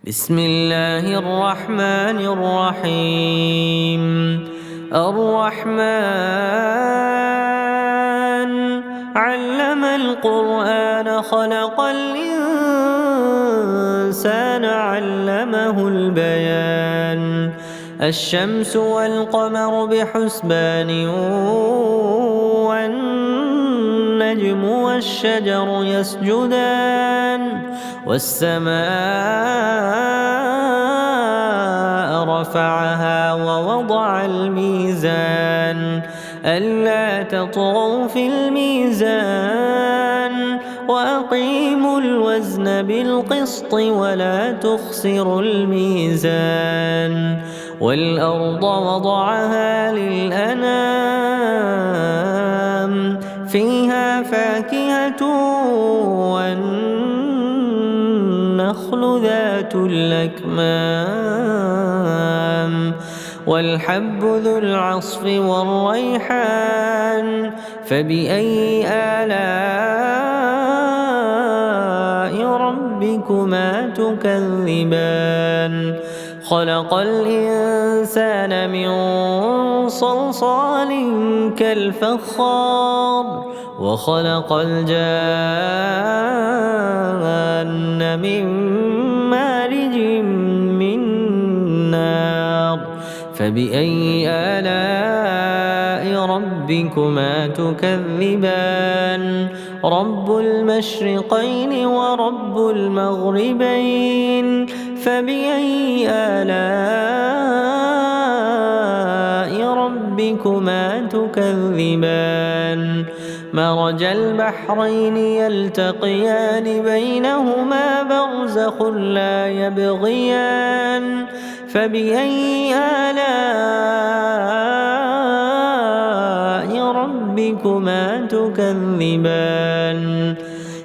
بسم الله الرحمن الرحيم. الرحمن علم القرآن خلق الإنسان علمه البيان. الشمس والقمر بحسبان والنجم والشجر يسجدان والسماء رفعها ووضع الميزان ألا تطغوا في الميزان وأقيموا الوزن بالقسط ولا تخسروا الميزان. والأرض وضعها للأنام فيها فاكهة والنخل ذات الأكمام والحب ذو العصف والريحان. فبأي آلاء ربكما تكذبان؟ خلق الإنسان من صلصال كالفخار وخلق الجان من مارج من نار. فبأي آلاء ربكما تكذبان؟ رب المشرقين ورب المغربين. فبأي آلاء ربكما تكذبان؟ مرج البحرين يلتقيان بينهما برزخ لا يبغيان. فبأي آلاء ربكما تكذبان؟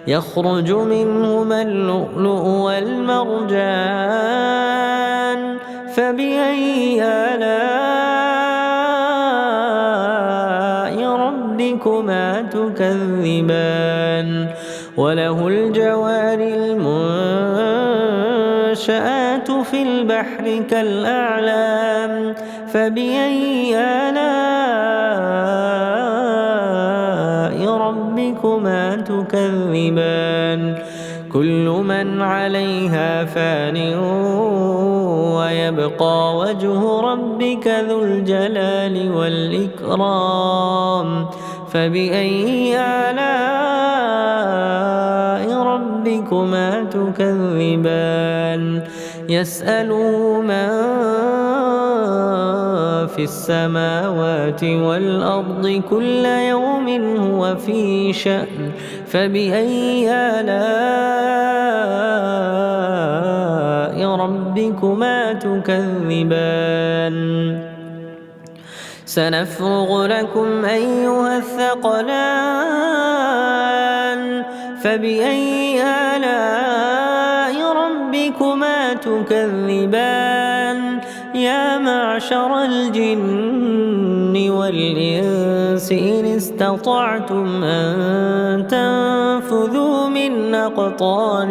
يخرج منهما اللؤلؤ والمرجان. فبأي آلاء ربكما تكذبان؟ وله الجوار المنشآت في البحر كالأعلام. فبأي آلاء ربكما تكذبان؟ كل من عليها فان ويبقى وجه ربك ذو الجلال والإكرام. فبأي آلاء ربكما تكذبان؟ يسأله من في السماوات والأرض كل يوم هو في شأن. فبأي آلاء ربكما تكذبان؟ سنفرغ لكم أيها الثقلان. فبأي آلاء ربكما تكذبان؟ يا معشر الجن والإنس إن استطعتم أن تنفذوا من أقطار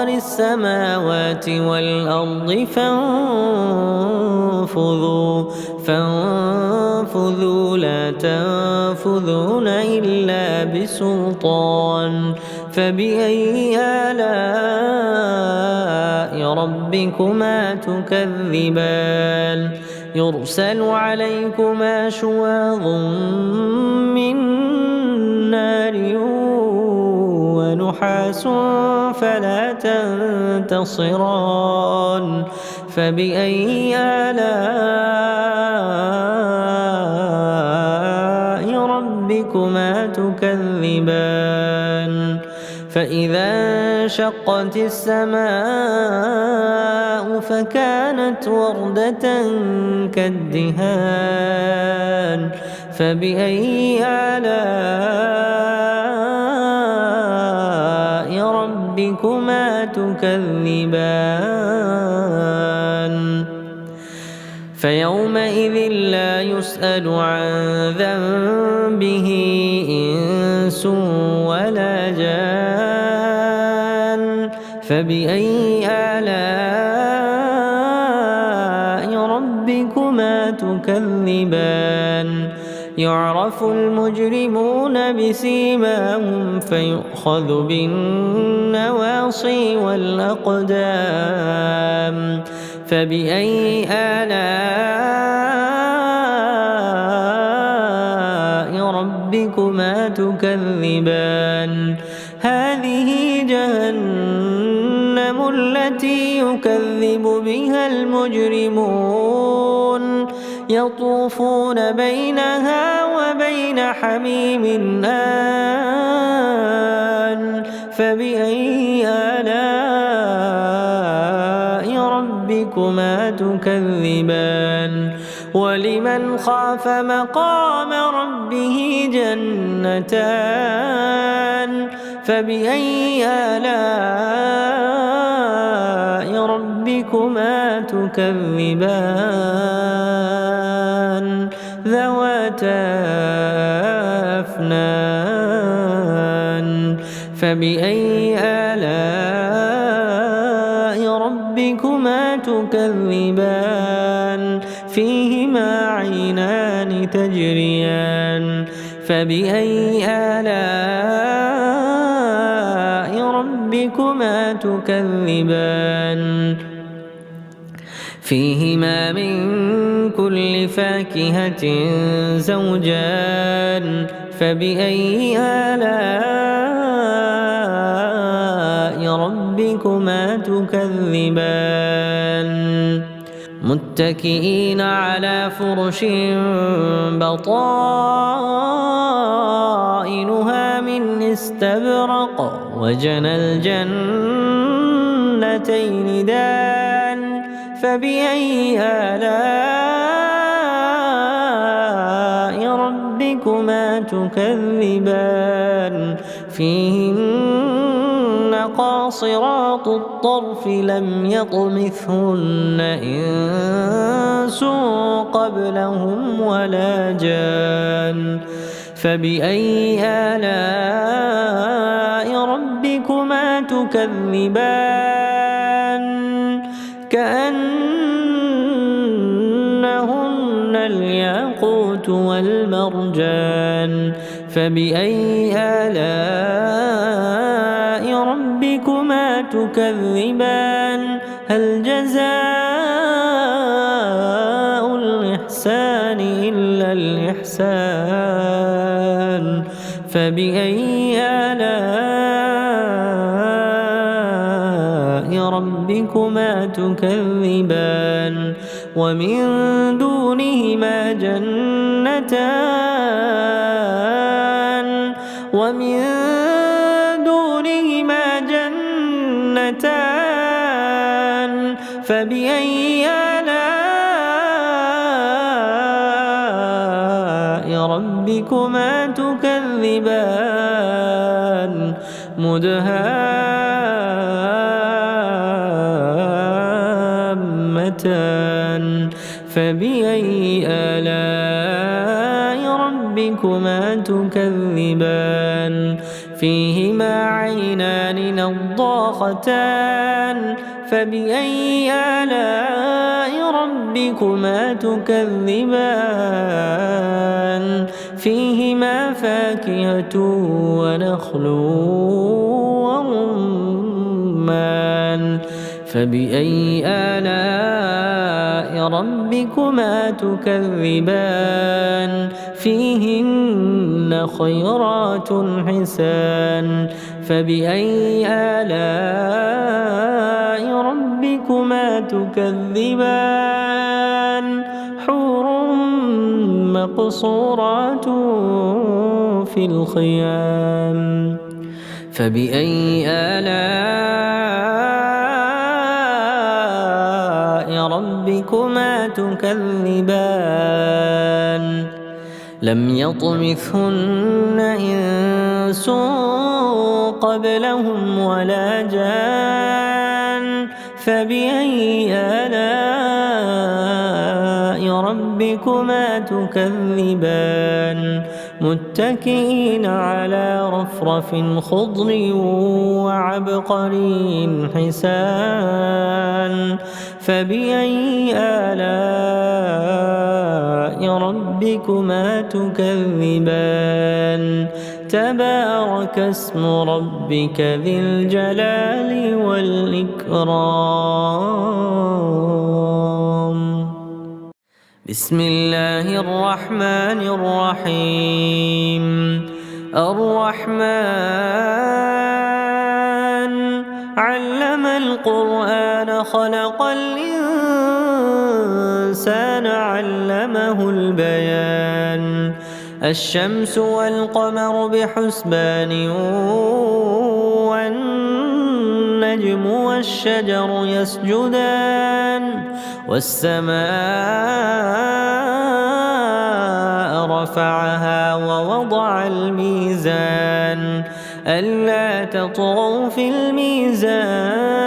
السماوات والأرض فانفذوا لا تنفذون إلا بسلطان. فبأي آلاء ربكما تكذبان؟ يرسل عليكما شواظ من نار ونحاس فلا تنتصران. فبأي آلاء ربكما تكذبان؟ فإذا انشقت السماء فكانت وردة كالدهان. فبأي آلاء ربكما تكذبان؟ فيومئذ لا يسأل عن ذنبه إنس ولا جان فبأي آلاء ربكما تكذبان يعرف المجرمون بسيماهم فيؤخذ بالنواصي والأقدام فبأي آلاء ربكما تكذبان هذه جهنم التي يكذب بها المجرمون يطوفون بينها وبين حميم آن فبأي آلاء ربكما تكذبان ولمن خاف مقام ربه جنتان فبأي آلاء ربكما تكذبان ذواتا أفنان فبأي آلاء ربكما تكذبان فيهما عينان تجريان فبأي آلاء ربكما تكذبان فيهما من كل فاكهة زوجان فبأي آلاء ربكما تكذبان متكئين على فرش بطائنها من استبرق وجنى الجنتين دان فبأي آلاء ربكما تكذبان فيهن قاصرات الطرف لم يطمثهن إنس قبلهم ولا جان فبأي آلاء ربكما تكذبان كأنهن الياقوت والمرجان فبأي آلاء ربكما تكذبان هل جزاء الإحسان إلا الإحسان فبأي آلاء ربكما تكذبان ومن دونهما جنتان فبأي آلاء ربكما تكذبان مدهامتان فبأي آلاء ربكما تكذبان فيهما عينان نضاختان فبأي آلاء ربكما تكذبان فيهما فاكهة ونخل ورمان فبأي آلاء ربكما تكذبان فيهن خيرات حسان فبأي آلاء ربكما تكذبان حور مقصورات في الخيام فبأي آلاء ربكما تكذبان لم يطمثهن إنس قبلهم ولا جان فبأي آلاء ربكما تكذبان متكئين على رفرف خضر وعبقري حسان فبأي آلاء ربكما تكذبان تبارك اسم ربك ذي الجلال والإكرام. بسم الله الرحمن الرحيم. الرحمن علم القرآن خلق الإنسان علمه البيان الشمس والقمر بحسبان والنجم والشجر يسجدان والسماء رفعها ووضع الميزان ألا تطغوا في الميزان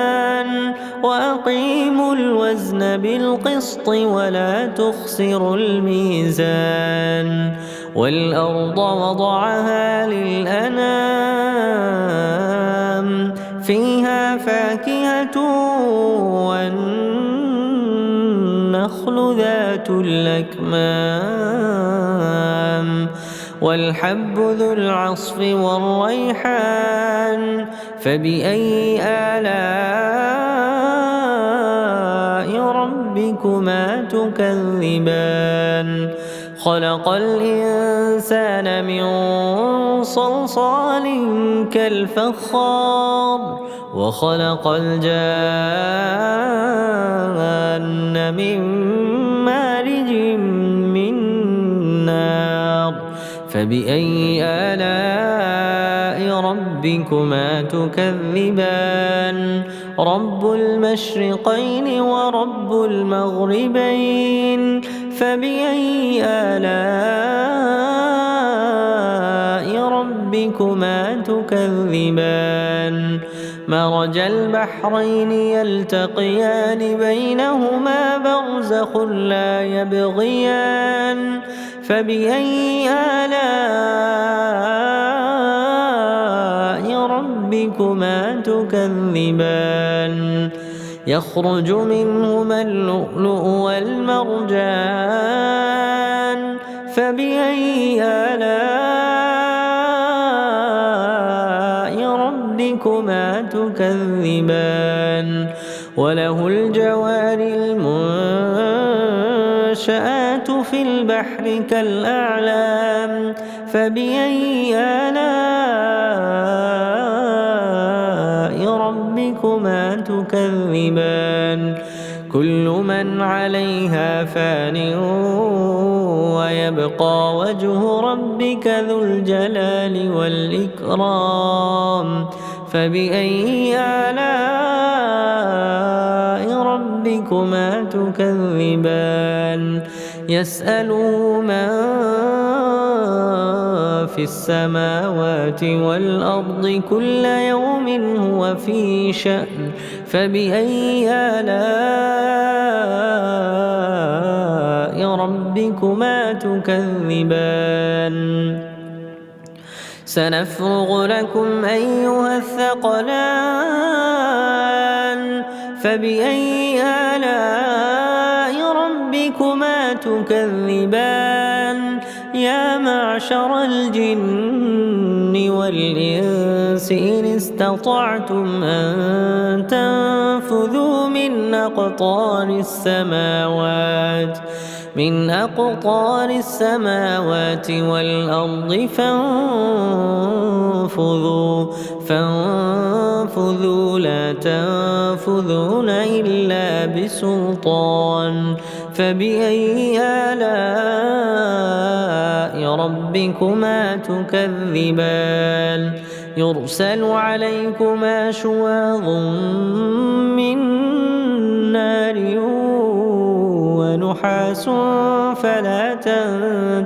وأقيموا الوزن بالقسط ولا تخسروا الميزان والأرض وضعها للأنام فيها فاكهة والنخل ذات الأكمام والحب ذو العصف والريحان فبأي آلاء ربكما تكذبان خلق الإنسان من صلصال كالفخار وخلق الجان من مارج من نار فبأي آلاء ربكما تكذبان رب المشرقين ورب المغربين فبأي آلاء ربكما تكذبان مرج البحرين يلتقيان بينهما برزخ لا يبغيان فبأي آلاء ربكما تكذبان يخرج منهما اللؤلؤ والمرجان فبأي آلاء ربكما تكذبان وله الجوار المنشآت في البحر كالأعلام فبأي آلاء ربكما تكذبان كل من عليها فان ويبقى وجه ربك ذو الجلال والإكرام فبأي آلاء ربكما تكذبان يسأله من في السماوات والأرض كل يوم هو في شأن فبأي آلاء ربكما تكذبان سنفرغ لكم أيها الثقلان فبأي آلاء ربكما تكذبان يا معشر الجن والإنس إن استطعتم أن تنفذوا من أقطار السماوات والأرض فانفذوا لا تنفذون إلا بسلطان فبأي آلاء ربكما تكذبان يرسل عليكما شواظ من نار ونحاس فلا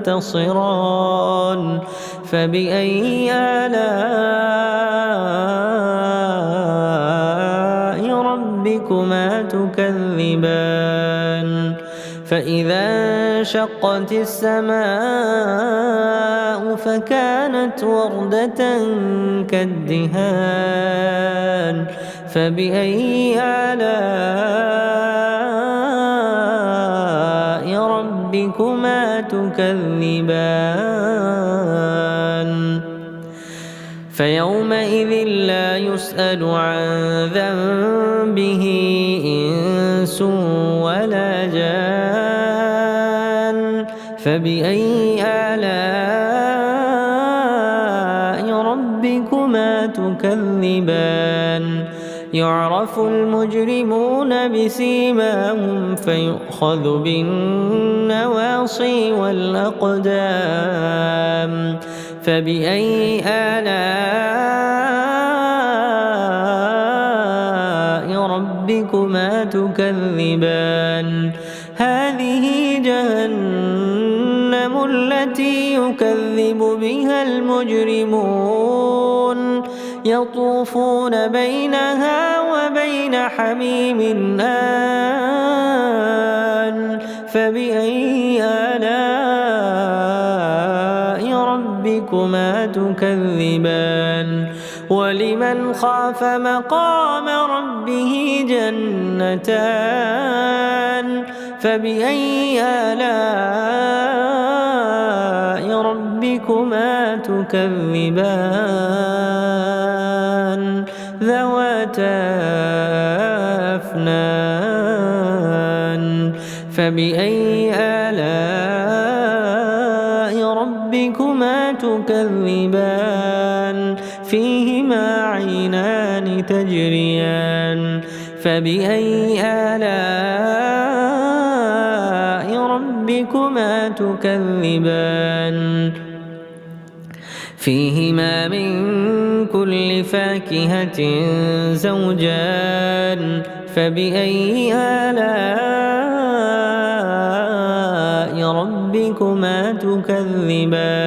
تنتصران فبأي آلاء ربكما تكذبان فإذا انشقت السماء فكانت وردة كالدهان فبأي آلاء ربكما تكذبان فيومئذ لا يسأل عن ذنبه إنس ولا جان فبأي آلاء ربكما تكذبان يعرف المجرمون بسيماهم فيؤخذ بالنواصي والأقدام فبأي آلاء ربكما تكذبان هذه جهنم التي يكذب بها المجرمون يطوفون بينها وبين حميم آن فبأي آلاء ربكما تكذبان ولمن خاف مقام ربه جنتان فبأي آلاء ربكما تكذبان ذواتا أفنان فبأي آلاء ربكما تكذبان فيهما عينان تجريان فبأي آلاء ربكما تكذبان فيهما من كل فاكهة زوجان فبأي آلاء ربكما تكذبان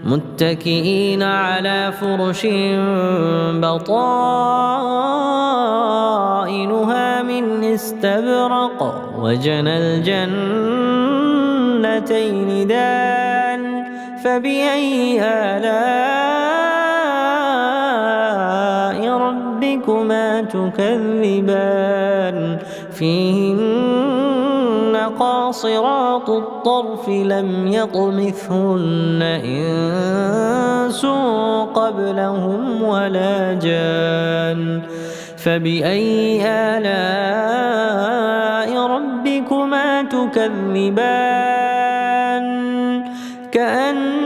متكئين على فرش بطائنها من استبرق وجنى الجنتين دان فبأي آلاء ربكما تكذبان فيهن قاصرات الطرف لم يطمثهن إنس قبلهم ولا جان فبأي آلاء ربكما تكذبان كأنهن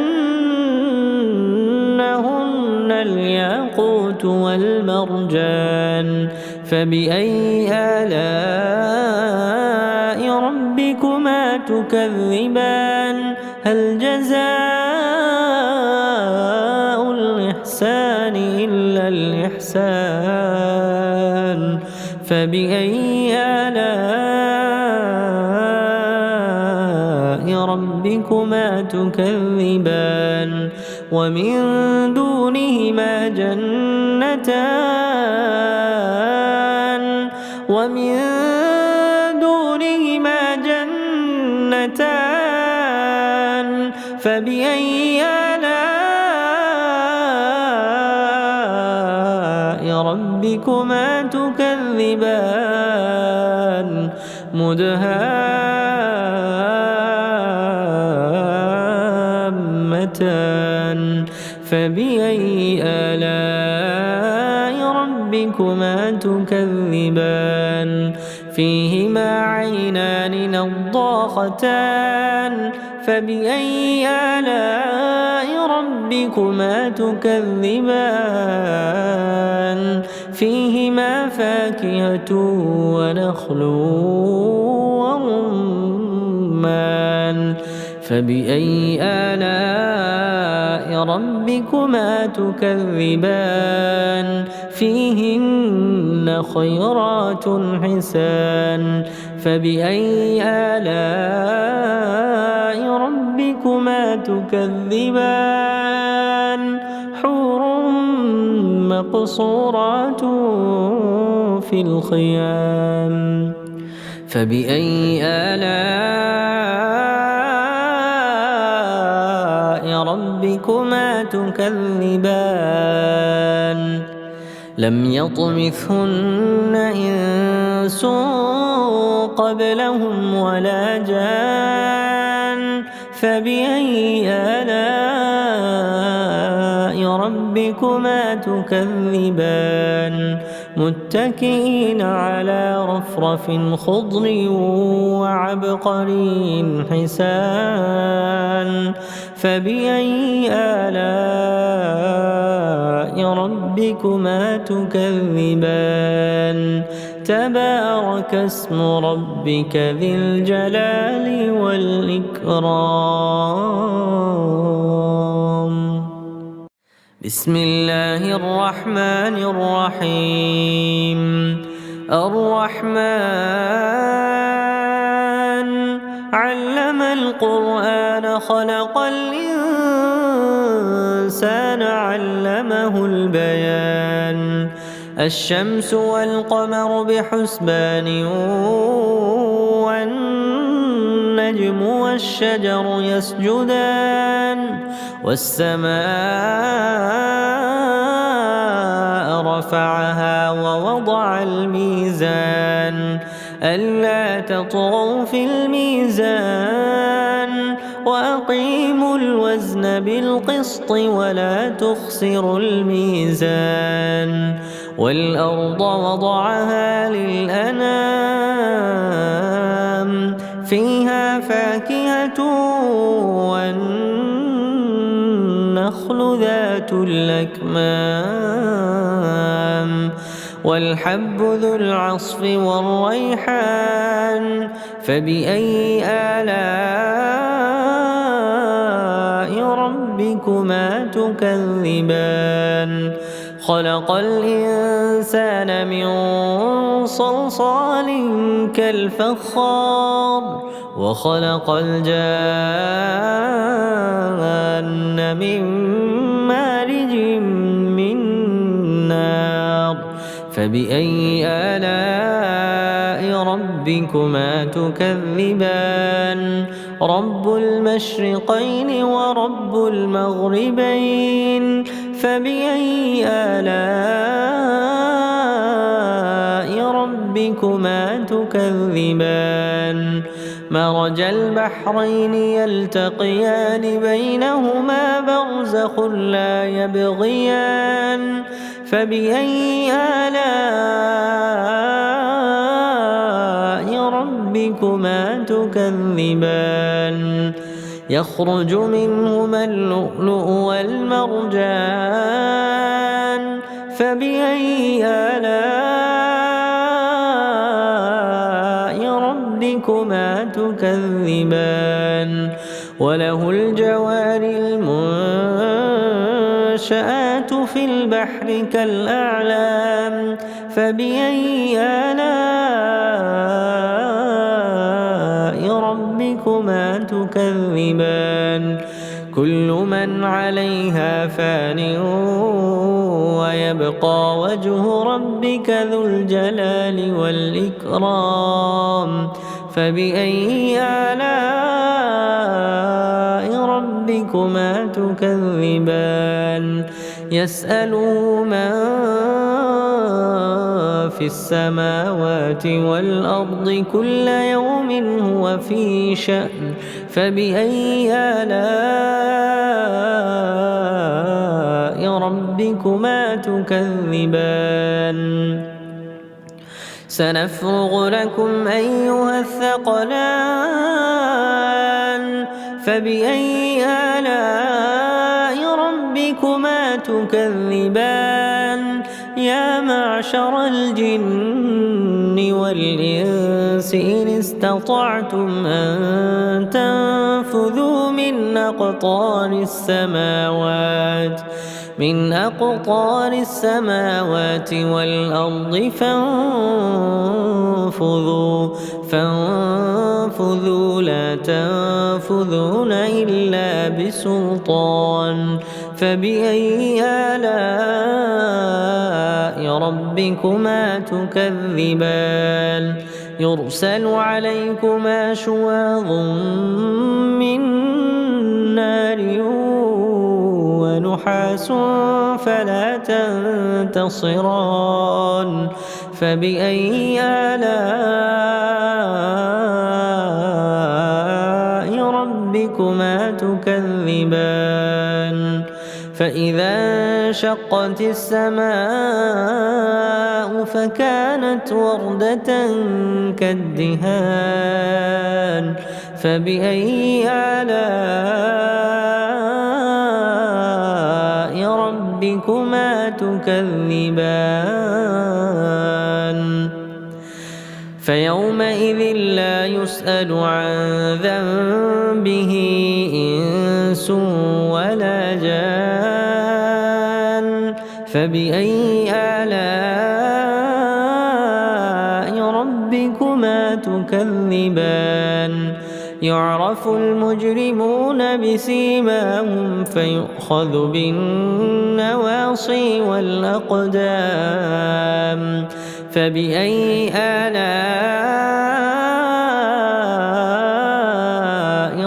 الياقوت والمرجان فبأي آلاء ربكما تكذبان هل جزاء الإحسان إلا الإحسان فبأي آلاء ربكما تكذبان ومن دونهما جنتان ومن دونهما جنتان فبأي آلاء ربكما تكذبان مدهامتان فبأي آلاء ربكما تكذبان فيهما عينان نضاختان فبأي آلاء ربكما تكذبان فيهما فاكهة ونخل ورمان فبأي آلاء ربكما تكذبان فيهن خيرات حسان فبأي آلاء ربكما تكذبان حور مقصورات في الخيام فبأي آلاء ربكما تكذبان لم يطمثهن إنس قبلهم ولا جان فبأي آلاء ربكما تكذبان متكئين على رفرف خضر وعبقري حسان فبأي آلاء ربكما تكذبان تبارك اسم ربك ذي الجلال والإكرام بسم الله الرحمن الرحيم الرحمن علم القرآن خلق الإنسان علمه البيان الشمس والقمر بحسبان والنجم والشجر يسجدان والسماء رفعها ووضع الميزان ألا تطغوا في الميزان وأقيموا الوزن بالقسط ولا تخسروا الميزان والأرض وضعها للأنام فيها فاكهة والنخل ذات الأكمام والحب ذو العصف والريحان فبأي آلاء ربكما تكذبان خلق الإنسان من صلصال كالفخار وخلق الجان من مارج من نار فبأي آلاء ربكما تكذبان رب المشرقين ورب المغربين فبأي آلاء ربكما تكذبان مرج البحرين يلتقيان بينهما برزخ لا يبغيان فبأي آلاء ربكما تكذبان يخرج منهما اللؤلؤ والمرجان فبأي آلاء ربكما تكذبان وله الجوار المنشآت في البحر كالأعلام فبأي آلاء ربكما تكذبان كل من عليها فان ويبقى وجه ربك ذو الجلال والإكرام فبأي آلاء ربكما تكذبان يسأله من في السماوات والأرض كل يوم هو في شأن فبأي آلاء ربكما تكذبان سنفرغ لكم أيها الثقلان فبأي آلاء ربكما تكذبان يا معشر الجن والإنس إن استطعتم أن تنفذوا من أقطار السماوات والأرض فانفذوا لا تنفذون إلا بسلطان فبأي آلاء ربكما تكذبان يرسل عليكما شواظ من نار ونحاس فلا تنتصران فبأي آلاء ربكما تكذبان فإذا انشقت السماء فكانت وردة كالدهان فبأي آلاء ربكما تكذبان فيومئذ لا يسأل عن ذنبه إنس ولا جان فبأي آلاء ربكما تكذبان يعرف المجرمون بسيماهم فيؤخذ بالنواصي والأقدام فبأي آلاء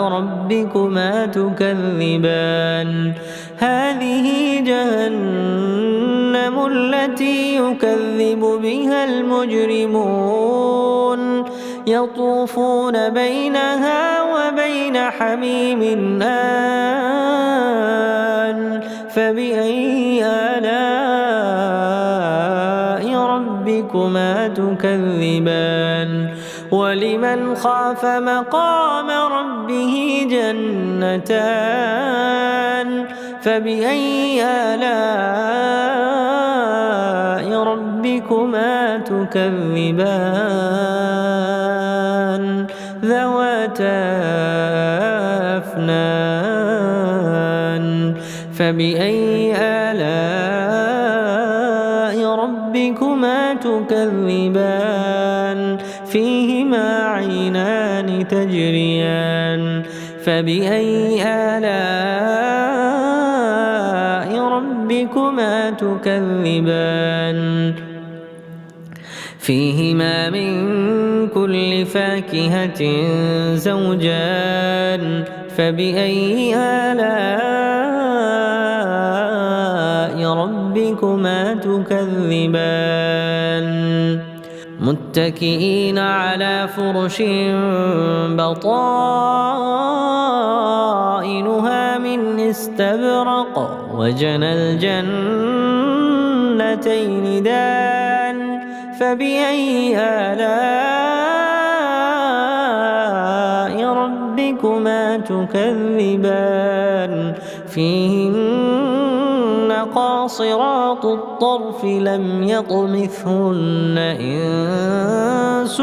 ربكما تكذبان هذه جهنم التي يكذب بها المجرمون يطوفون بينها وبين حميم آن فبأي آلاء ربكما تكذبان ولمن خاف مقام ربه جنتان فبأي آلاء ربكما تكذبان ذواتا أفنان فبأي آلاء ربكما تكذبان فيهما عينان تجريان فبأي آلاء ربكما تكذبان فيهما من كل فاكهة زوجان فبأي آلاء ربكما تكذبان متكئين على فرش بطائنها من استبرق وجنى الجنتين دان فبأي آلاء ربكما تكذبان فيهن قاصرات الطرف لم يطمثهن إنس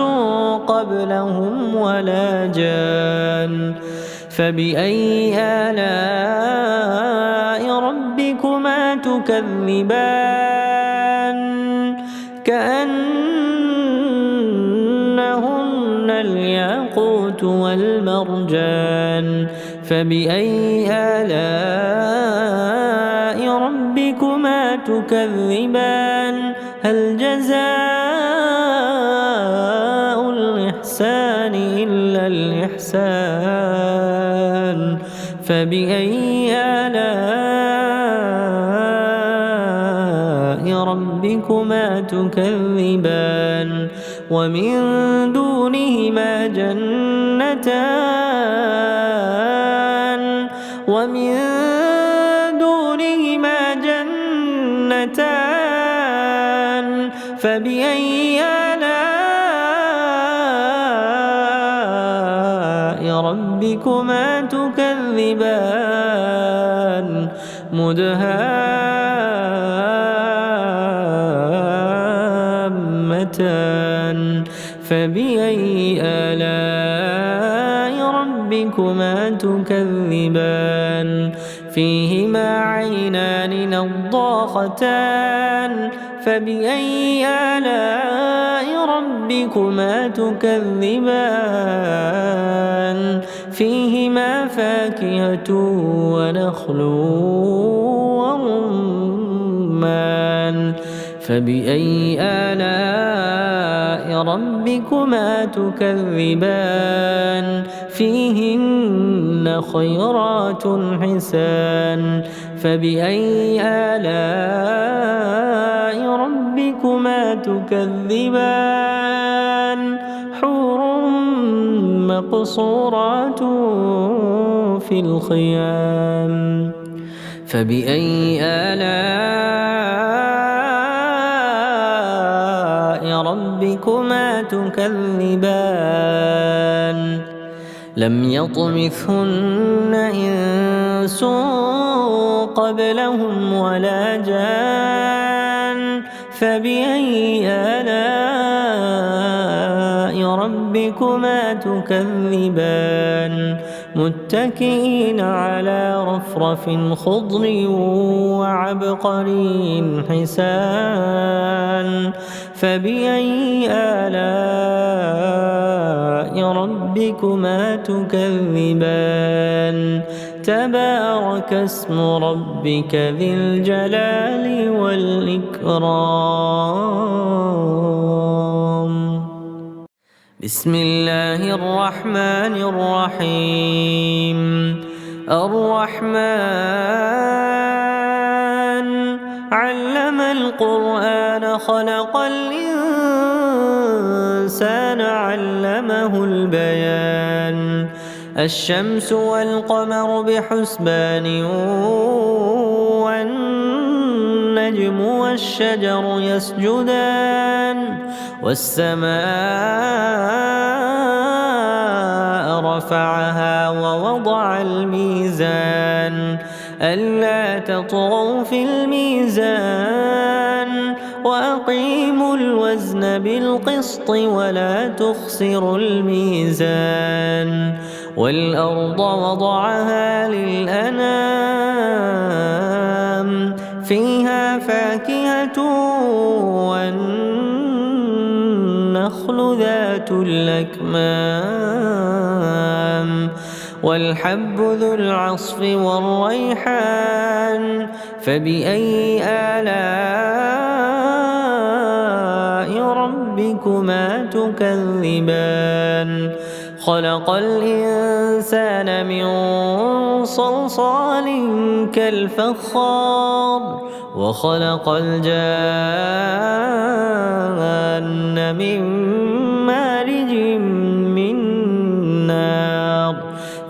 قبلهم ولا جان فبأي آلاء ربكما تكذبان كأنهن الياقوت والمرجان فبأي آلاء ربكما تكذبان هل جزاء الإحسان إلا الإحسان فبأي آلاء ربكما تكذبان ومن دونهما جنتان ومن دونهما جنتان فبأي آلاء ربكما تكذبان مدهامتان فبأي آلاء ربكما تكذبان فيهما عينان نضاختان فبأي آلاء ربكما تكذبان فيهما فاكهة ونخل ورمان فبأي آلاء ربكما تكذبان فيهن خيرات حسان فبأي آلاء ربكما تكذبان حور مقصورات في الخيام فبأي آلاء ربكما تكذبان لم يطمثهن إنس قبلهم ولا جان فبأي آلاء ربكما تكذبان متكئين على رفرف خضر وعبقري حسان فبأي آلاء ربكما تكذبان تبارك اسم ربك ذي الجلال والإكرام بسم الله الرحمن الرحيم الرحمن علم القرآن خلق الإنسان علمه البيان الشمس والقمر بحسبان والنجم والشجر يسجدان والسماء رفعها ووضع الميزان ألا تطغوا في الميزان وأقيموا الوزن بالقسط ولا تخسروا الميزان والأرض وضعها للأنام فيها فاكهة والنخل ذات الأكمام والحب ذو العصف والريحان فبأي آلاء ربكما تكذبان خلق الإنسان من صلصال كالفخار وخلق الجان من مارج من نار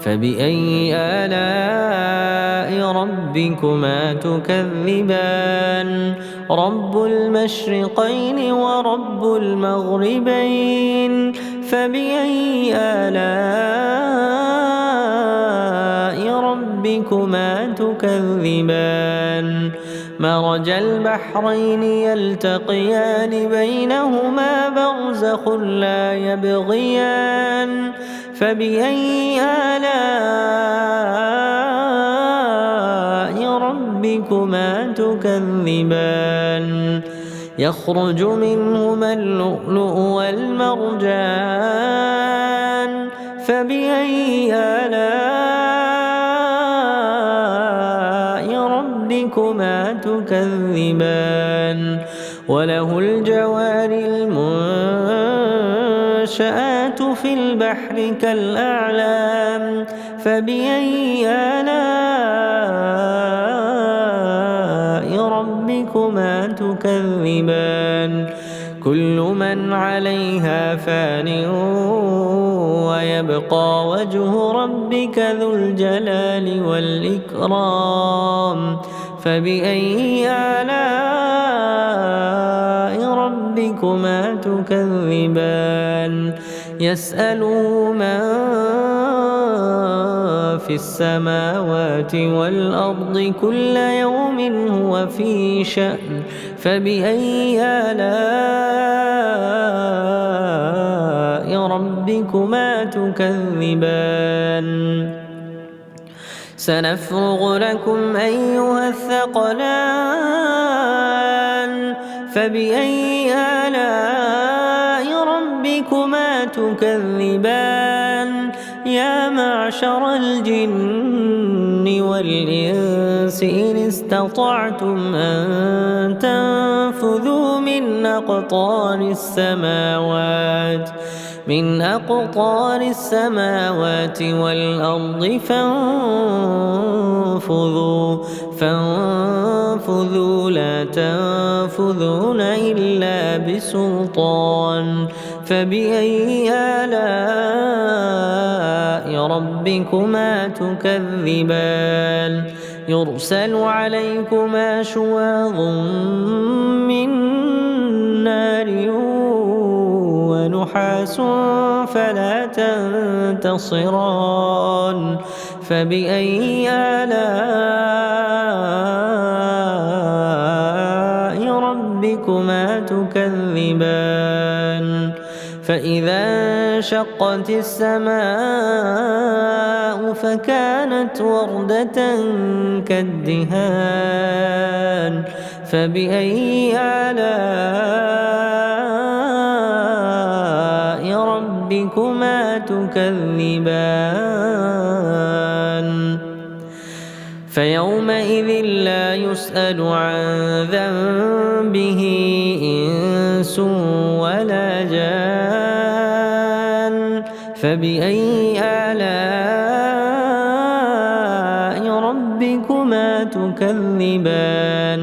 فبأي آلاء ربكما تكذبان رب المشرقين ورب المغربين فبأي آلاء ربكما تكذبان مرج البحرين يلتقيان بينهما برزخ لا يبغيان فبأي آلاء ربكما تكذبان يخرج منهما اللؤلؤ والمرجان فبأي آلاء ربكما تكذبان وله الجوار المنشآت في البحر كالأعلام فبأي آلاء ربكما تكذبان كل من عليها فان ويبقى وجه ربك ذو الجلال والإكرام فبأي آلاء ربكما تكذبان يسأله من في السماوات والأرض كل يوم هو في شأن فبأي آلاء ربكما تكذبان سنفرغ لكم أيها الثقلان فبأي آلاء ربكما تكذبان يا معشر الجن والإنس إن استطعتم أن تنفذوا من أقطار السماوات والأرض فانفذوا لا تنفذون إلا بسلطان. فبأي آلاء ربكما تكذبان؟ يرسل عليكما شواظ من نار ونحاس فلا تنتصران. فبأي آلاء ربكما تكذبان؟ فإذا انشقت السماء فكانت وردة كالدهان. فبأي آلاء ربكما تكذبان؟ فيومئذ لا يسأل عن ذنبه إنس ولا جان. فبأي آلاء ربكما تكذبان؟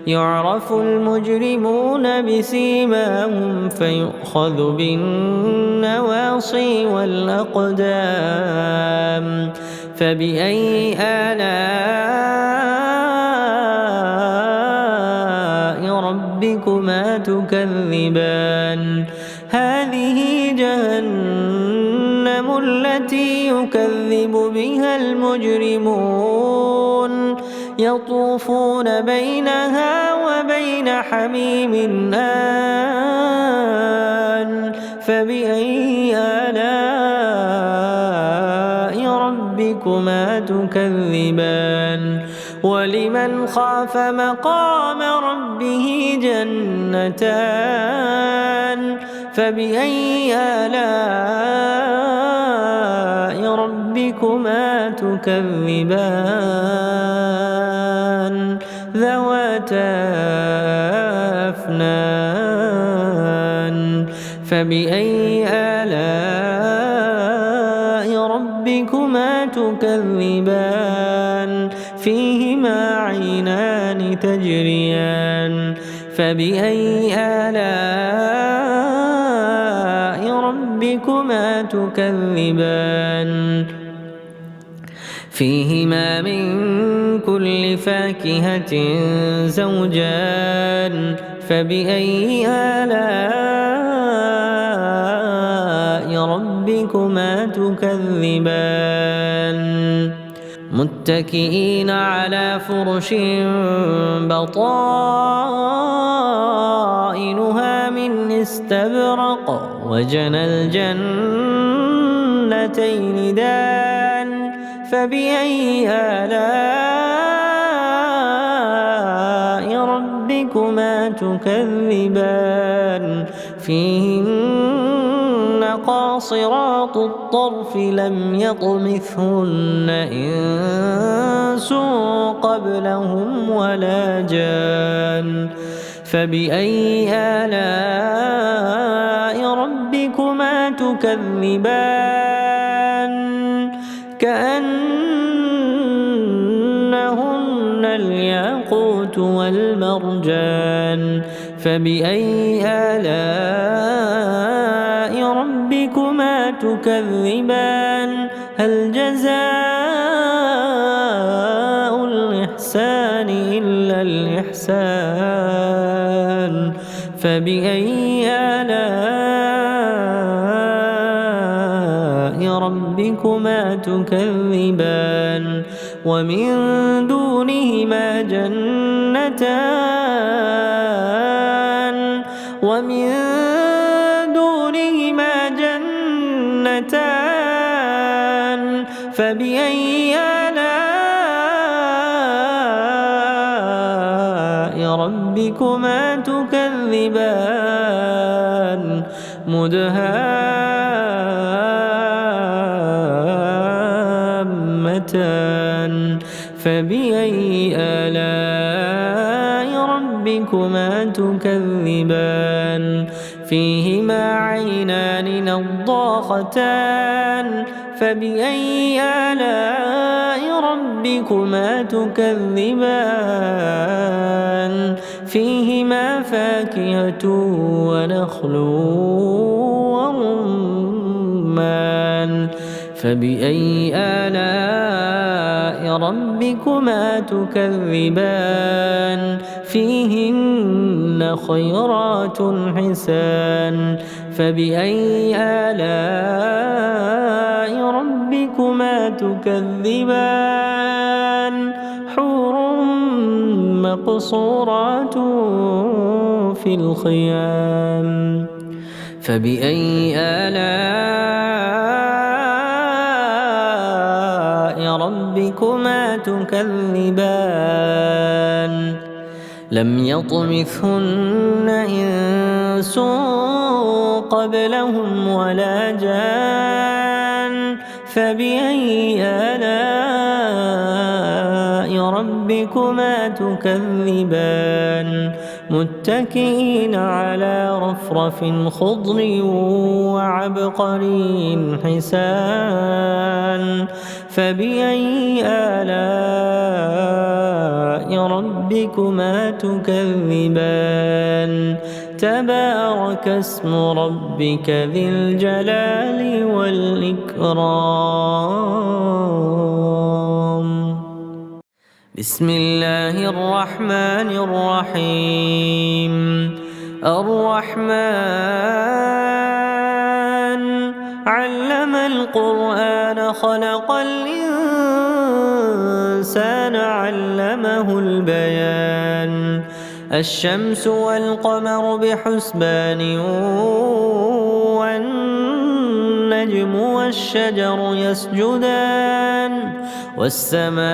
يعرف المجرمون بسيماهم فيؤخذ بالنواصي والأقدام. فبأي آلاء ربكما تكذبان؟ هذه جهنم التي يكذب بها المجرمون يطوفون بينها وبين حميم آن. فبأي آلاء ربكما تكذبان؟ ولمن خاف مقام ربه جنتان. فبأي آلاء ربكما تكذبان؟ ذواتا أفنان. فبأي آلاء ربكما تكذبان؟ فيهما عينان تجريان. فبأي آلاء ربكما تكذبان؟ فيهما من كل فاكهة زوجان. فبأي آلاء ربكما تكذبان؟ متكئين على فرش بطائنها من استبرق وجنى الجنتين دان. فبأي آلاء ربكما تكذبان؟ فيهن قاصرات الطرف لم يطمثهن إنس قبلهم ولا جان. فبأي آلاء ربكما تكذبان؟ كأنهن الياقوت والمرجان. فبأي آلاء ربكما تكذبان؟ هل جزاء الإحسان إلا الإحسان؟ فبأي آلاء ربكما تكذبان؟ ومن دونهما جنتان فبأي آلاء ربكما تكذبان؟ مدهامتان. فبأي آلاء ربكما تكذبان فيهما عينان نضاختان فبأي آلاء ربكما تكذبان فيهما فاكهة ونخل ورمان فبأي آلاء ربكما تكذبان فيهن خيرات حسان فبأي آلاء ربكما تكذبان حور مقصورات في الخيام فبأي آلاء ربكما تكذبان لم يطمثهن إنس قبلهم ولا جان فبأي آلاء ربكما تكذبان متكئين على رفرف خضر وعبقري حسان فبأي آلاء ربكما تكذبان تبارك اسم ربك ذي الجلال والإكرام بسم الله الرحمن الرحيم الرحمن علم القرآن خلق الإنسان علمه البيان الشمس والقمر بحسبان والنجم والشجر يسجدان والسماء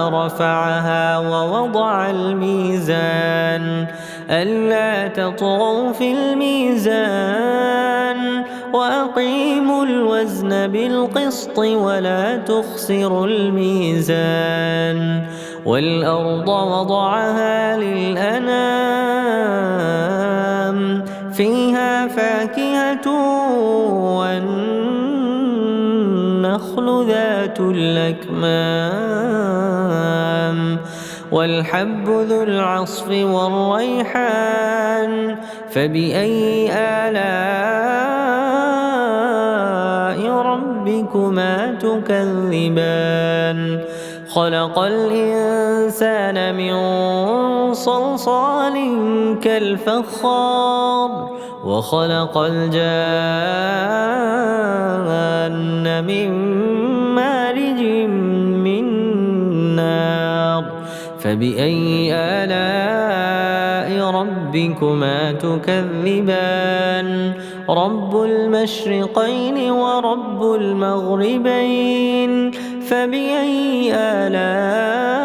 رفعها ووضع الميزان ألا تطغوا في الميزان وأقيموا الوزن بالقسط ولا تخسروا الميزان والأرض وضعها للأنام فيها فاكهة والنخل ذات الأكمام والحب ذو العصف والريحان فبأي آلاء ربكما تكذبان خلق الإنسان من صلصال كالفخار وخلق الجان من مارج من نار فبأي آلاء ربكما تكذبان رب المشرقين ورب المغربين فبأي آلاء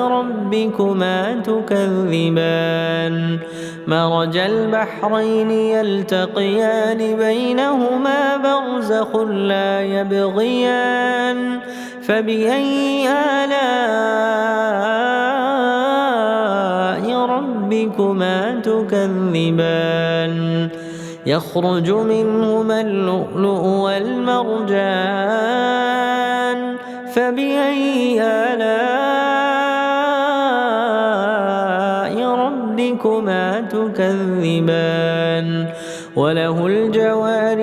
ربكما تكذبان مرج البحرين يلتقيان بينهما برزخ لا يبغيان فبأي آلاء ربكما تكذبان يخرج منهما اللؤلؤ والمرجان فبأي آلاء ربكما تكذبان وله الجوار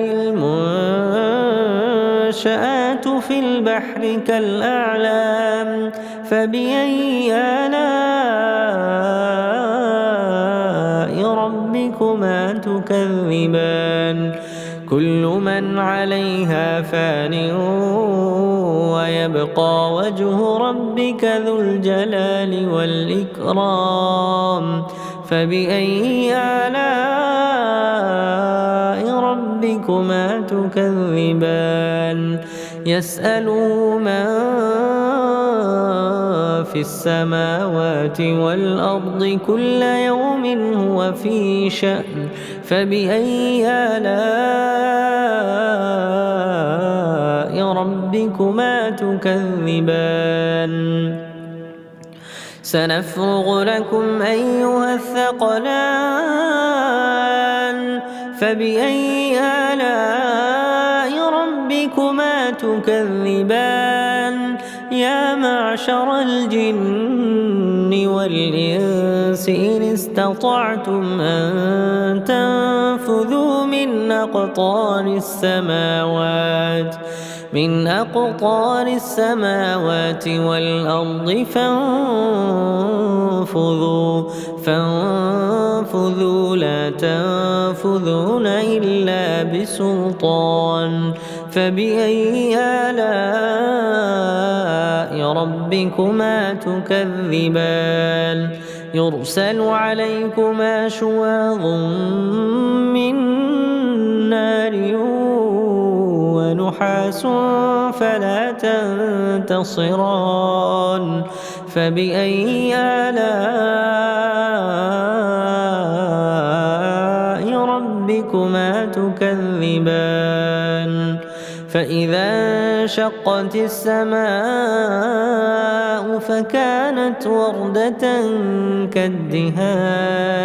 المنشآت في البحر كالأعلام فبأي آلاء ربكما تكذبان كل من عليها فان ويبقى وجه ربك ذو الجلال والإكرام فبأي آلاء ربكما تكذبان يسأله من في السماوات والأرض كل يوم هو في شأن. فبأي آلاء ربكما تكذبان سنفرغ لكم أيها الثقلان فبأي آلاء ربكما تكذبان يا معشر الجن والإنس إن استطعتم أن تنفذوا من أقطار السماوات والأرض فانفذوا لا تنفذون إلا بسلطان فبأي آلاء ربكما تكذبان يرسل عليكما شواظ من نار ونحاس فلا تنتصران فبأي آلاء ربكما تكذبان فإذا انشقت السماء فكانت وردة كالدهان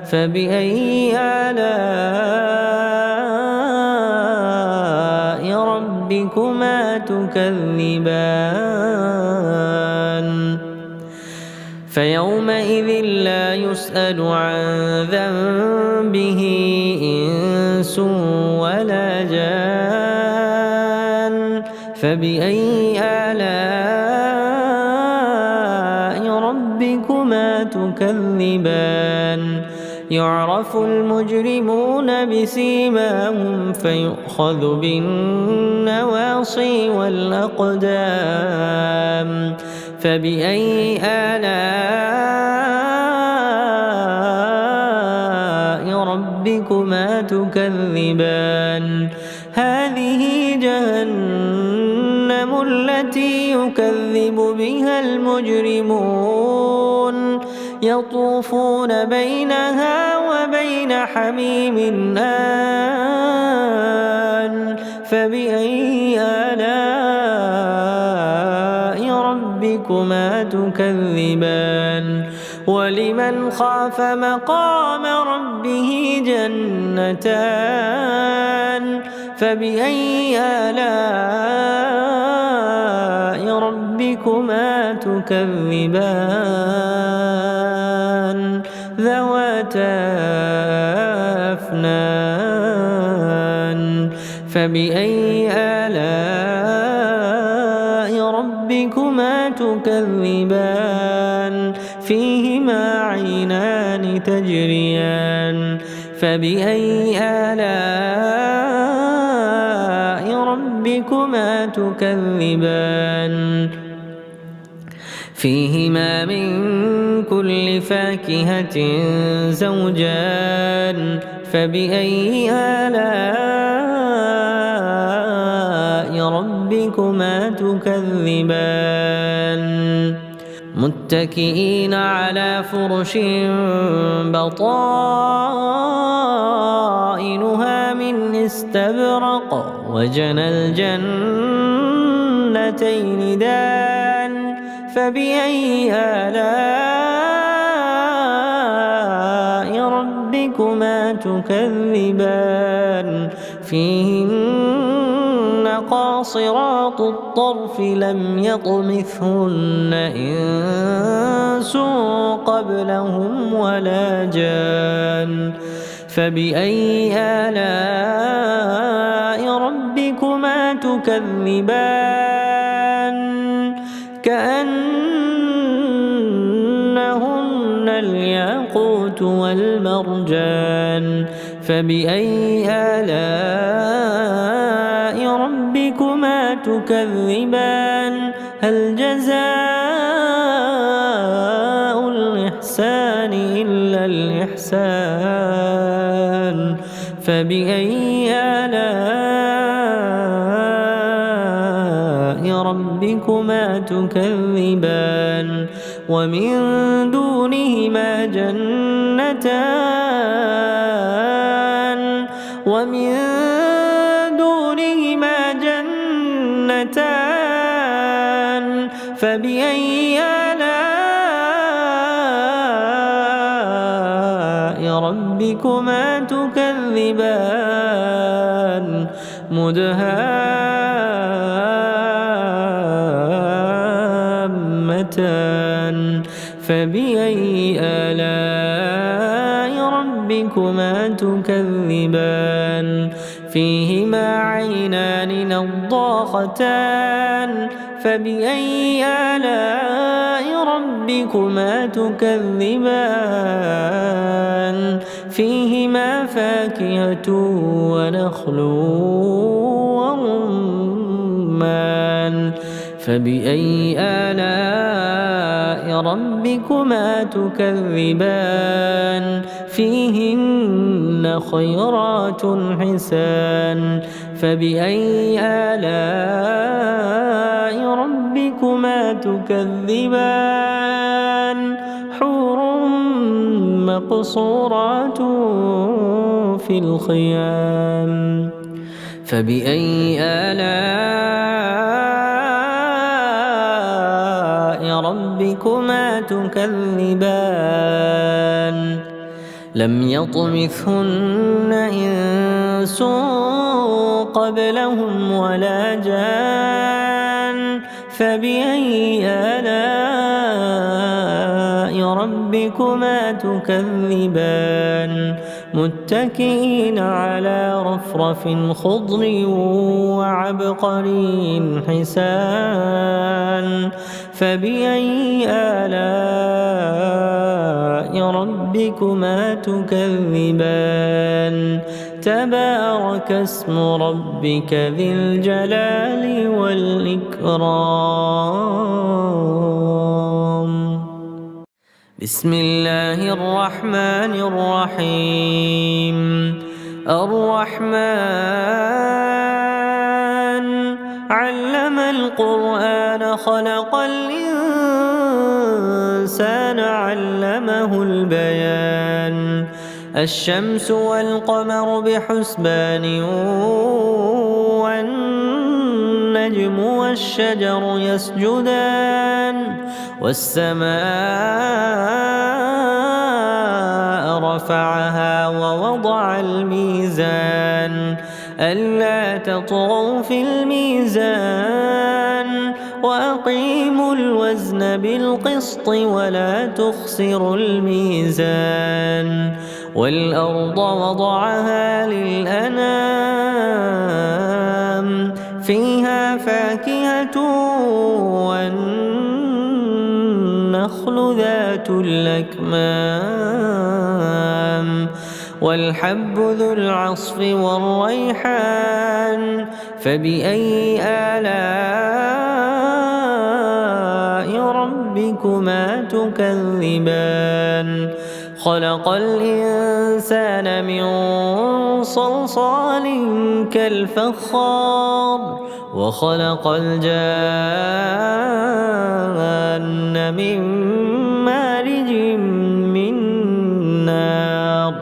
فبأي آلاء ربكما تكذبان فيومئذ لا يسأل عن ذنبه إنس ولا جان فبأي آلاء ربكما تكذبان يعرف المجرمون بسيماهم فيؤخذ بالنواصي والأقدام فبأي آلاء ربكما تكذبان هذه جهنم التي يكذب بها المجرمون يطوفون بينها وبين حميم آن فبأي آلاء ربكما تكذبان ولمن خاف مقام ربه جنتان فبأي آلاء ربكما تكذبان ذواتا أفنان فبأي آلاء ربكما تكذبان فيهما عينان تجريان فبأي آلاء ربكما تكذبان فيهما من كل فاكهة زوجان فبأي آلاء ربكما تكذبان متكئين على فرش بطائنها من استبرق وجنى الجنتين دان فبأي آلاء ربكما تكذبان فيهن قاصرات الطرف لم يطمثهن إنس قبلهم ولا جان فبأي آلاء ربكما تكذبان كأنهن الياقوت والمرجان فبأي آلاء ربكما تكذبان هل جزاء الإحسان إلا الإحسان فبأي آلاء ربكما تكذبان ومن دونهما جنتان فبأي آلاء ربكما تكذبان مدهامتان فبأي آلاء ربكما تكذبان فيهما عينان نضاختان فبأي آلاء ربكما تكذبان فيهما فاكهة ونخل ورمان فبأي آلاء ربكما تكذبان فيهن خيرات حسان فبأي آلاء ربكما تكذبان حور مقصورات في الخيام فبأي آلاء ربكما تكذبان لم يطمثهن إنس قبلهم ولا جان فبأي آلاء ربكما تكذبان متكئين على رفرف خضر وعبقري حسان فبأي آلاء ربكما تكذبان تبارك اسم ربك ذي الجلال والإكرام بسم الله الرحمن الرحيم الرحمن علم القرآن خلق الإنسان علمه البيان الشمس والقمر بحسبان والنجم والشجر يسجدان والسماء رفعها ووضع الميزان ألا تطغوا في الميزان وأقيموا الوزن بالقسط ولا تخسروا الميزان والأرض وضعها للأنام فيها فاكهة والنخل ذات الأكمام والحب ذو العصف والريحان فبأي آلاء ربكما تكذبان خلق الإنسان من صلصال كالفخار وخلق الجان من مارج من نار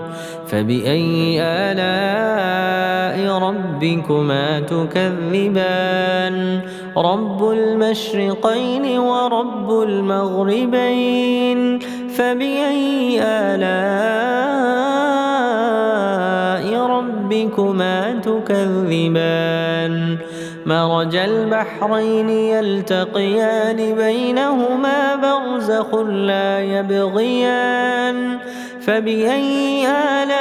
فبأي آلاء ربكما تكذبان رب المشرقين ورب المغربين فبأي آلاء ربكما تكذبان مرج البحرين يلتقيان بينهما برزخ لا يبغيان فبأي آلاء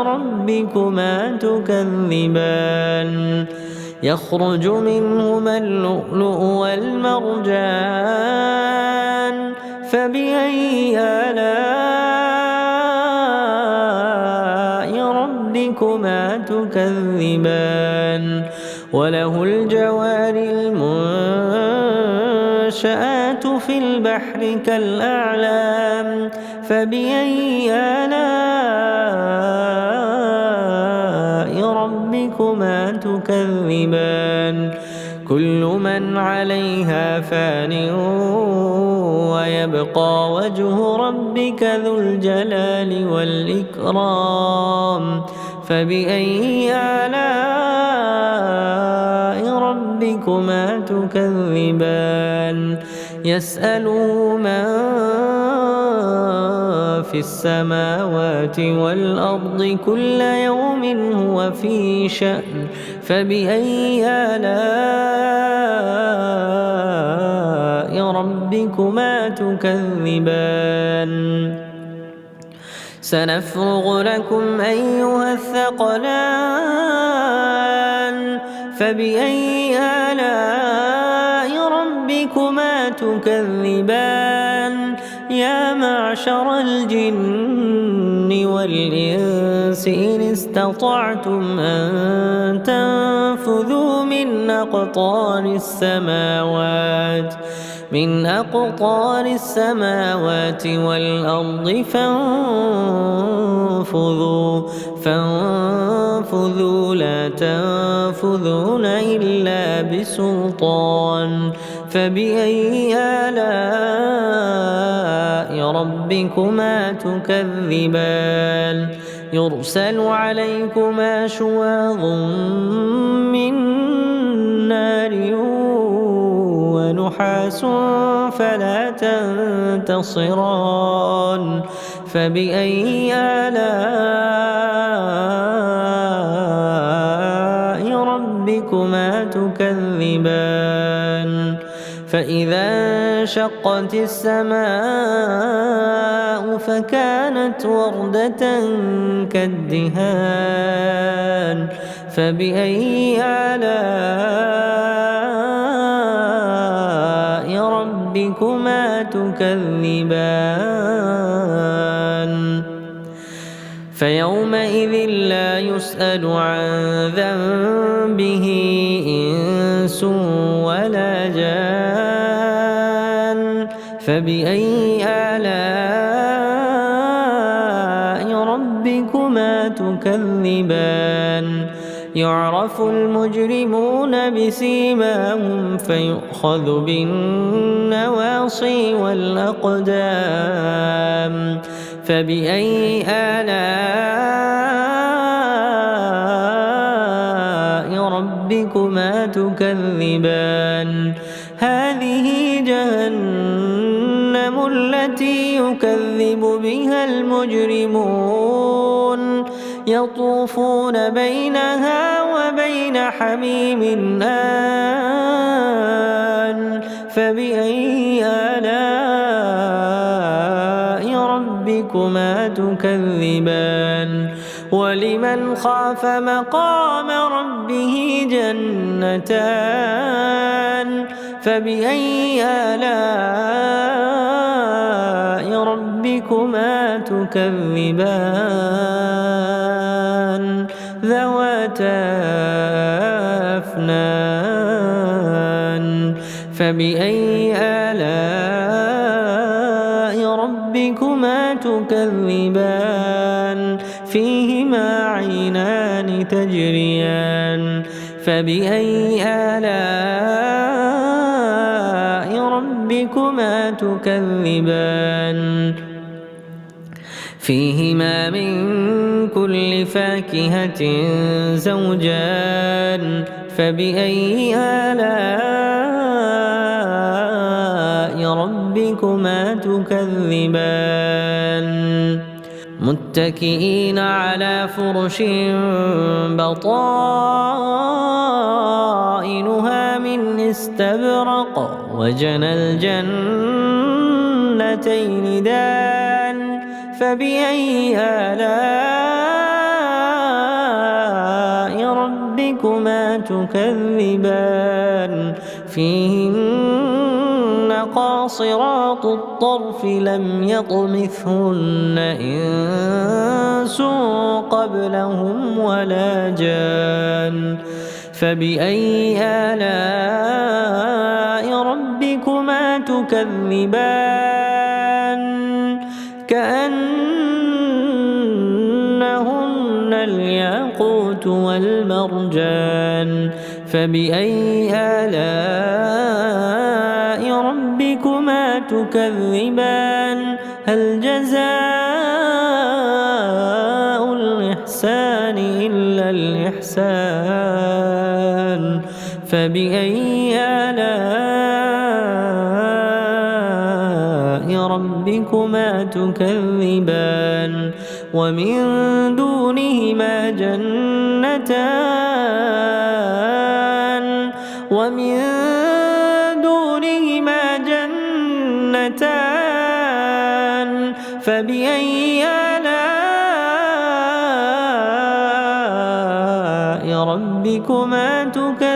ربكما تكذبان يخرج منهما اللؤلؤ والمرجان فبأي آلاء ربكما تكذبان وله الجوار المنشآت في البحر كالأعلام فبأي آلاء ربكما تكذبان كل من عليها فان ويبقى وجه ربك ذو الجلال والإكرام فبأي آلاء ربكما تكذبان يسأله من في السماوات والأرض كل يوم هو في شأن فبأي آلاء ربكما تكذبان سنفرغ لكم أيها الثقلان فبأي آلاء ربكما تكذبان يا معشر الجن والإنس إن استطعتم أن تنفذوا من أقطار السماوات والأرض فانفذوا لا تنفذون إلا بسلطان فبأي آلاء ربكما تكذبان يرسل عليكما شواظ من نار ونحاس فلا تنتصران فبأي آلاء ربكما تكذبان فإذا انشقت السماء فكانت وردة كالدهان فبأي آلاء ربكما تكذبان فيومئذ لا يسأل عن ذنبه إنس ولا جان فبأي آلاء ربكما تكذبان يعرف المجرمون بسيماهم فيؤخذ بالنواصي والأقدام فبأي آلاء ربكما تكذبان هذه جهنم التي يكذب بها المجرمون يطوفون بينها وبين حميم آن فبأي آلاء ربكما تكذبان ولمن خاف مقام ربه جنتان فبأي آلاء ربكما تكذبان ذواتا أفنان فبأي آلاء ربكما تكذبان فيهما عينان تجريان فبأي آلاء ربكما تكذبان فيهما من كل فاكهة زوجان فبأي آلاء ربكما تكذبان متكئين على فرش بطائنها من استبرق وجنى الجنتين دان فبأي آلاء ربكما تكذبان فيهن قاصرات الطرف لم يطمثهن إنس قبلهم ولا جان فبأي آلاء ربكما تكذبان كأنهن الياقوت والمرجان فبأي آلاء ربكما تكذبان هل جزاء الإحسان الإحسان إلا الإحسان فبأي آلاء ربكما تكذبان ومن دونهما جنتان فبأي آلاء ربكما تكذبان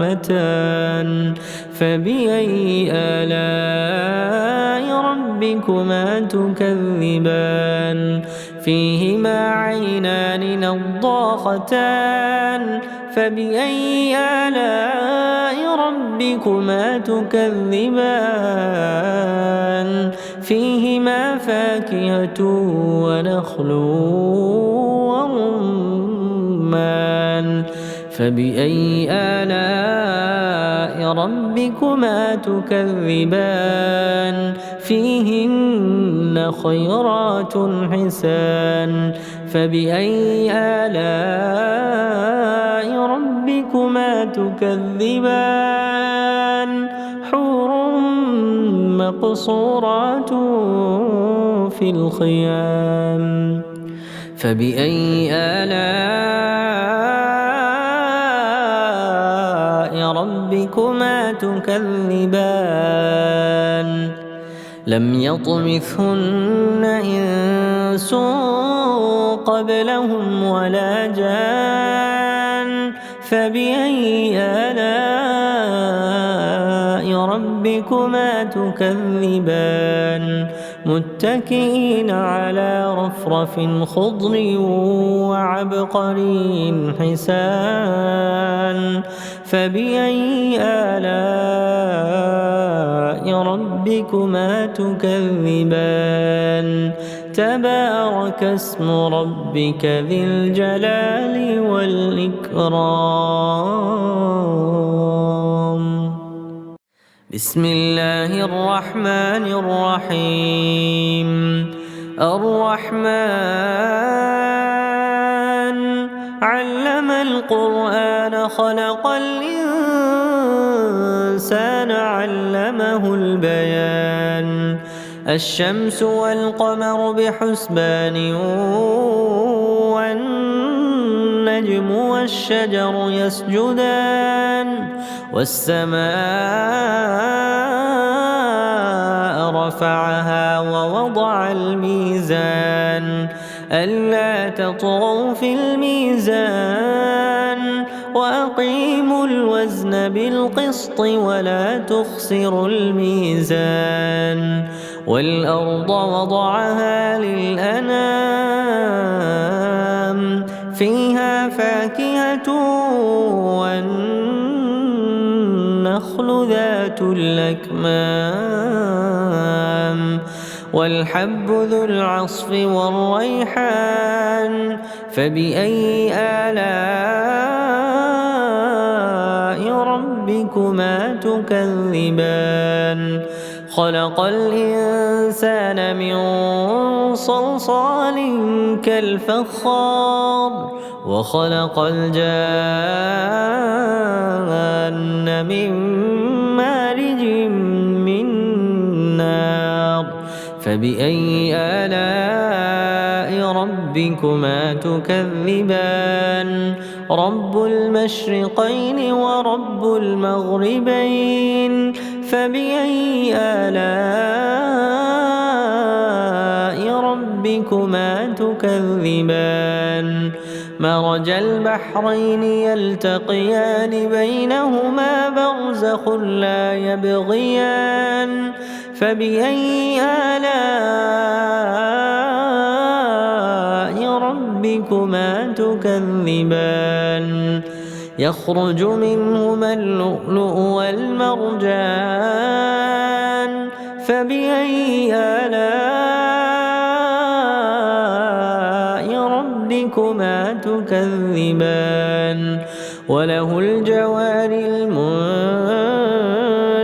مدهامتان فبأي آلاء ربكما تكذبان فيهما عينان نضاختان فبأي آلاء ربكما تكذبان فيهما فاكهة ونخل ورمان فبأي آلاء ربكما تكذبان فيهن خيرات حسان فبأي آلاء ربكما تكذبان حور مقصورات في الخيام فبأي آلاء ربكما تكذبان لم يطمثهن إنس قبلهم ولا جان فبأي آلاء ربكما تكذبان متكئين على رفرف خضر وعبقري حسان فبأي آلاء ربكما تكذبان تبارك اسم ربك ذي الجلال والإكرام بسم الله الرحمن الرحيم الرحمن علم القرآن خلق الإنسان علمه البيان الشمس والقمر بحسبان والنجم والشجر يسجدان والسماء رفعها ووضع الميزان ألا تطغوا في الميزان وأقيموا الوزن بالقسط ولا تخسروا الميزان والأرض وضعها للأنام فيها فاكهة والنخل ذات الأكمام والحب ذو العصف والريحان فبأي آلاء ربكما تكذبان خلق الإنسان من صلصال كالفخار وخلق الجان من مارج من نار فبأي آلاء ربكما تكذبان رب المشرقين ورب المغربين فبأي آلاء ربكما تكذبان مرج البحرين يلتقيان بينهما برزخ لا يبغيان فبأي آلاء ربكما تكذبان يخرج منهما اللؤلؤ والمرجان فبأي آلاء ربكما تكذبان وله الجوار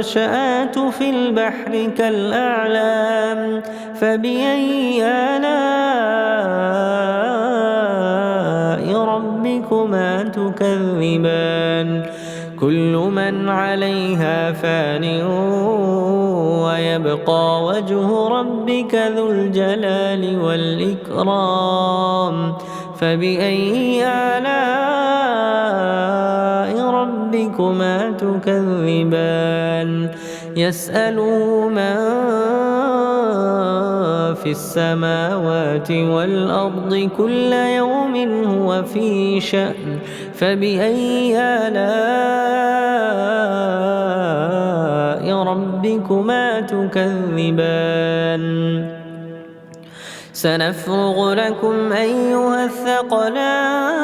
والنشآت في البحر كالأعلام فبأي آلاء ربكما تكذبان كل من عليها فان ويبقى وجه ربك ذو الجلال والإكرام فبأي آلاء ربكما تكذبان يسأله من في السماوات والأرض كل يوم هو في شأن فبأي آلاء ربكما تكذبان سنفرغ لكم أيها الثقلان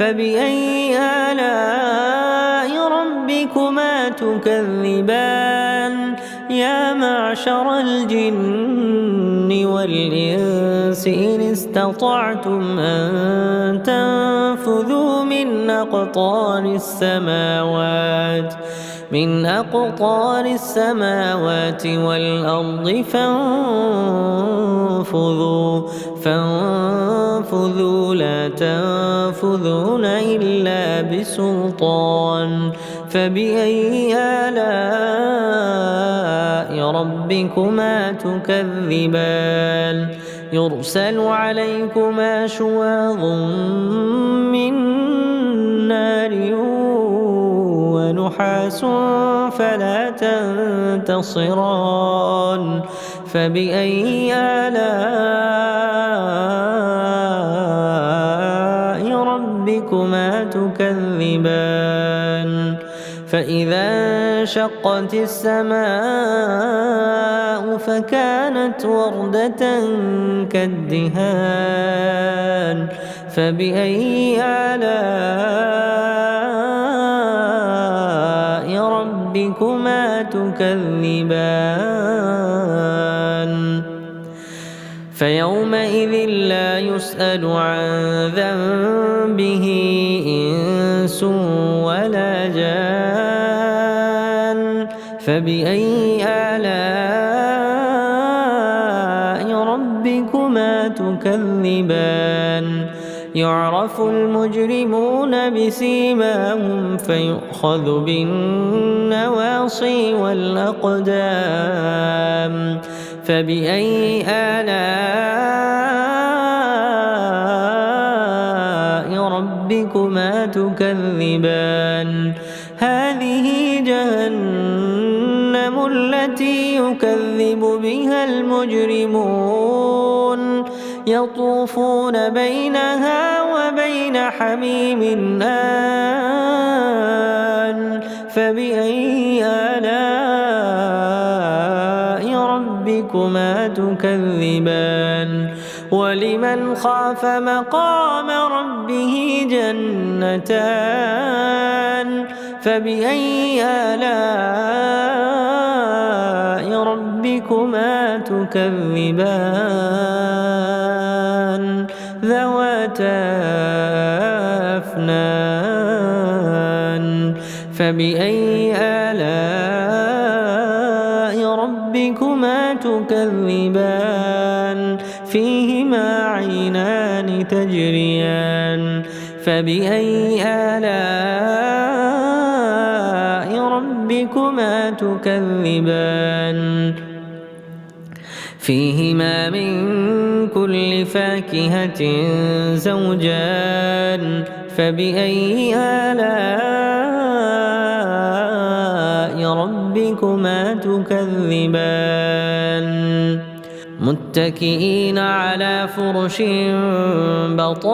فبأي آلاء ربكما تكذبان يا معشر الجن والإنس إن استطعتم أن تنفذوا من أقطار السماوات والأرض فانفذوا لا تنفذون إلا بسلطان فبأي آلاء ربكما تكذبان يرسل عليكما شواظ من نار ونحاس فلا تنتصران فبأي آلاء ربكما تكذبان فإذا انشقت السماء فكانت وردة كالدهان فبأي آلاء ربكما تكذبان فيومئذ لا يسأل عن ذنبه إنس ولا جان فبأي آلاء ربكما تكذبان يعرف المجرمون بسيماهم فيؤخذ بالنواصي والأقدام فبأي آلاء ربكما تكذبان هذه جهنم التي يكذب بها المجرمون يطوفون بينها وبين حميم آن فبأي آلاء ربكما تكذبان ولمن خاف مقام ربه جنتان فبأي آلاء ربكما تكذبان ذواتا أفنان فبأي آلاء ربكما تكذبان فيهما عينان تجريان فبأي آلاء ربكما تكذبان فيهما من كل فاكهة زوجان فبأي آلاء ربكما تكذبان متكئين على فرش بطائنها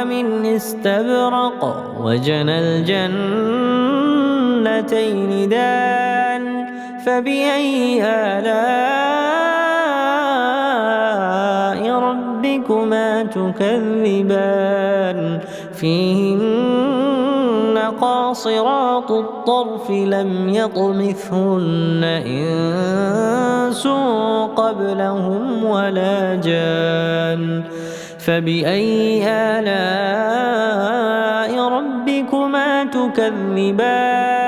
من استبرق وجنى الجنتين دان فبأي آلاء ربكما تكذبان فيهن قاصرات الطرف لم يطمثهن إنس قبلهم ولا جان فبأي آلاء ربكما تكذبان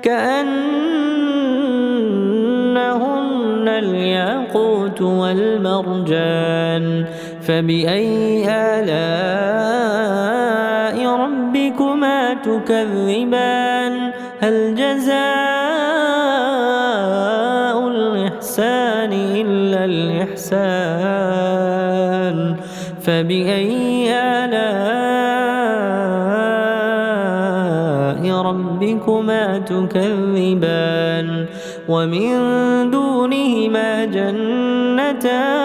كأنهن الياقوت والمرجان فبأي آلاء ربكما تكذبان هل جزاء الإحسان إلا الإحسان فبأي آلاء ربكما تكذبان ومن دونهما جنتان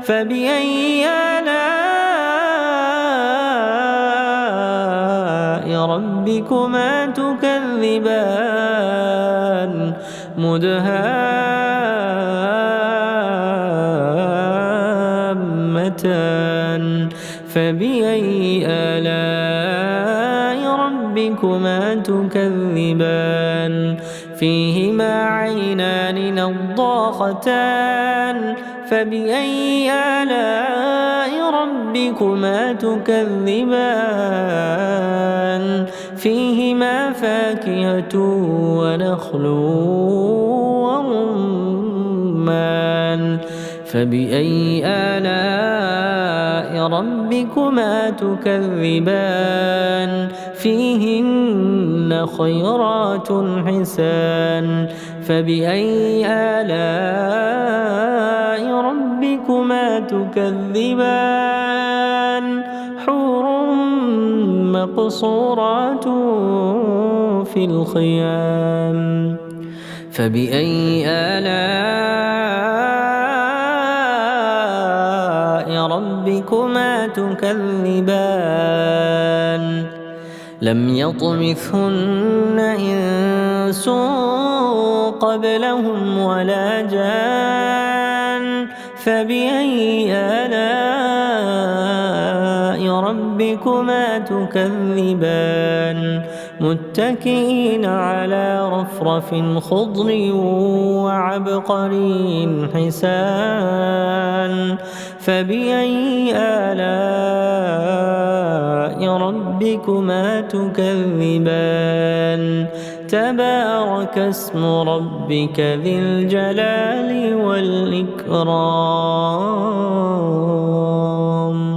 فبأي آلاء ربكما تكذبان مدهامتان فبأي آلاء ربكما تكذبان فيهما عينان نضاختان فبأي آلاء ربكما تكذبان فيهما فاكهة ونخل ورمان فبأي آلاء ربكما تكذبان فيهن خيرات حسان فبأي آلاء ربكما تكذبان حور مقصورات في الخيام فبأي آلاء ربكما تكذبان لم يطمثهن إنس قبلهم ولا جان فبأي آلاء ربكما تكذبان متكئين على رفرف خضر وعبقري حسان فبأي آلاء ربكما تكذبان تبارك اسم ربك ذي الجلال والإكرام